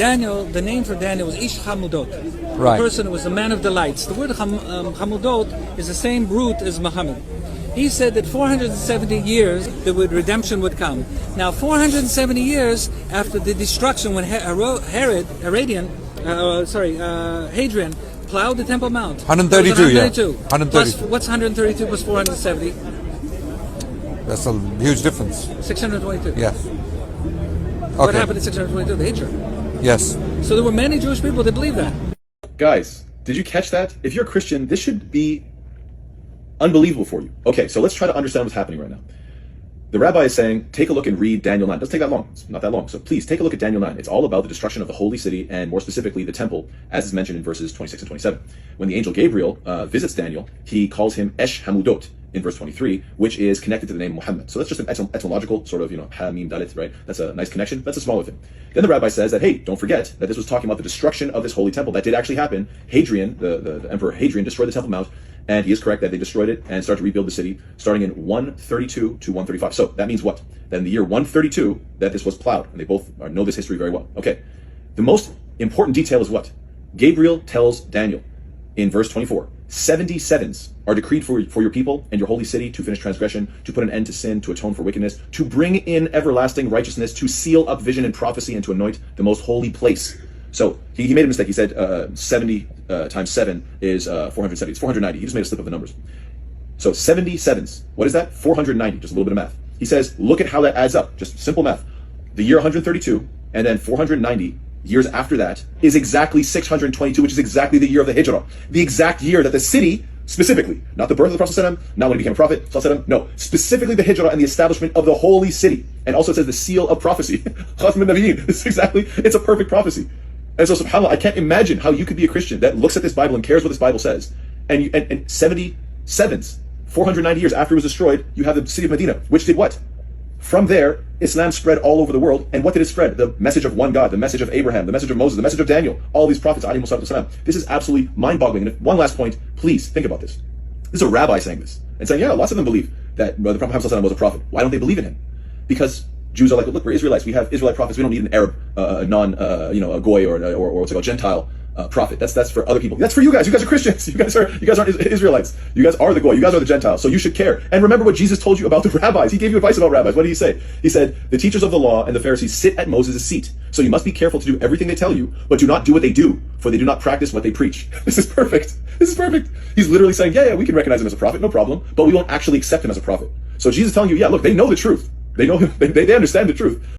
Daniel, the name for Daniel was Ish Hamudot. Right. The person who was the man of delights. The word Hamudot is the same root as Muhammad. He said that 470 years the redemption would come. Now 470 years after the destruction when Hadrian plowed the Temple Mount. 132, yeah. 132. Plus, what's 132 plus 470? That's a huge difference. 622. Yes. What Okay. happened in 622? The Hijra. Yes. So there were many Jewish people that believed that. Guys, did you catch that? If you're a Christian, this should be unbelievable for you. Okay, so let's try to understand what's happening right now. The rabbi is saying, take a look and read Daniel 9. It doesn't take that long. It's not that long. So please take a look at Daniel 9. It's all about the destruction of the holy city and more specifically the temple, as is mentioned in verses 26 and 27. When the angel Gabriel visits Daniel, he calls him Esh Hamudot in verse 23, which is connected to the name Muhammad. So that's just an etymological sort of, Ha, Mim, Dalit, right? That's a nice connection. That's a smaller thing. Then the rabbi says that, hey, don't forget that this was talking about the destruction of this holy temple. That did actually happen. Hadrian, the Emperor Hadrian, destroyed the Temple Mount. And he is correct that they destroyed it and started to rebuild the city starting in 132 to 135. So that means what? That in the year 132, that this was plowed. And they both know this history very well. Okay. The most important detail is what? Gabriel tells Daniel in verse 24, 70 sevens are decreed for your people and your holy city to finish transgression, to put an end to sin, to atone for wickedness, to bring in everlasting righteousness, to seal up vision and prophecy, and to anoint the most holy place. So he made a mistake. He said 70 times 7 is 470. It's 490. He just made a slip of the numbers. So 70 sevens. What is that? 490. Just a little bit of math. He says, look at how that adds up. Just simple math. The year 132 and then 490 years after that is exactly 622, which is exactly the year of the Hijrah. The exact year that the city, specifically, not the birth of the Prophet ﷺ, not when he became a prophet, ﷺ, no, specifically the Hijrah and the establishment of the holy city. And also it says the seal of prophecy. Khatam al-Nabiyyin. It's a perfect prophecy. And so, subhanAllah, I can't imagine how you could be a Christian that looks at this Bible and cares what this Bible says. And 70 sevens, 490 years after it was destroyed, you have the city of Medina, which did what? From there, Islam spread all over the world. And what did it spread? The message of one God, the message of Abraham, the message of Moses, the message of Daniel, all these prophets, alayhimu salatu wasalam. This is absolutely mind-boggling. And one last point, please think about this. This is a rabbi saying this and saying, yeah, lots of them believe that the Prophet Muhammad was a prophet. Why don't they believe in him? Because Jews are like, look, we're Israelites. We have Israelite prophets. We don't need an Arab, a goy or what's it called, Gentile prophet. That's for other people. That's for you guys. You guys are Christians. You guys aren't Israelites. You guys are the goy. You guys are the Gentiles. So you should care. And remember what Jesus told you about the rabbis. He gave you advice about rabbis. What did he say? He said, the teachers of the law and the Pharisees sit at Moses' seat. So you must be careful to do everything they tell you, but do not do what they do, for they do not practice what they preach. This is perfect. This is perfect. He's literally saying, yeah, we can recognize him as a prophet, no problem, but we won't actually accept him as a prophet. So Jesus is telling you, yeah, look, they know the truth. They know him. They understand the truth.